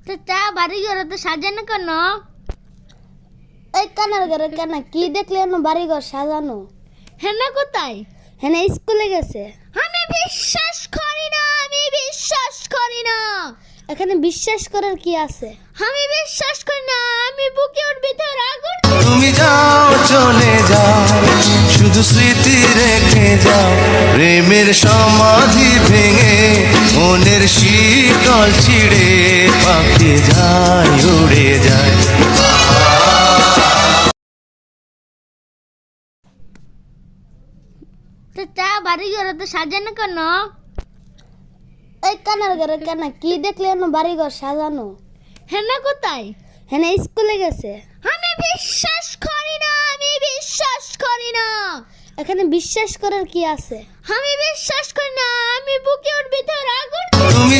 চাচা বাড়ি ঘর তো সাজানো কেন? ওই কানার ঘরে কেন কি দেখলে বাড়ি ঘর সাজানো? হেনা কোথায়? হ্যাঁ স্কুলে গেছে। আমি বিশ্বাস করি না, আমি বিশ্বাস করি না, এখানে বিশ্বাস করার কি আছে? আমি বিশ্বাস করি না। আমি বুকের ভিতর আগুন। তুমি যাও চলে যাও, শুধু স্মৃতি রেখে যাও, প্রেমের সমাধি ভেঙে মনের শীতল ছিঁড়ে পাখি যায় উড়ে যায়। চাচা বাড়ি ঘর তো সাজানো কেন? ওই কানার ঘরে কেন কি দেখলে বাড়ি ঘর সাজানো? হেনা কোথায়? হ্যাঁ স্কুলে গেছে। আমি বিশ্বাস করি না, আমি বিশ্বাস করি না, এখানে বিশ্বাস করার কি আছে? আমি বিশ্বাস করি না। আমি বুকের ভিতর আগুন। তুমি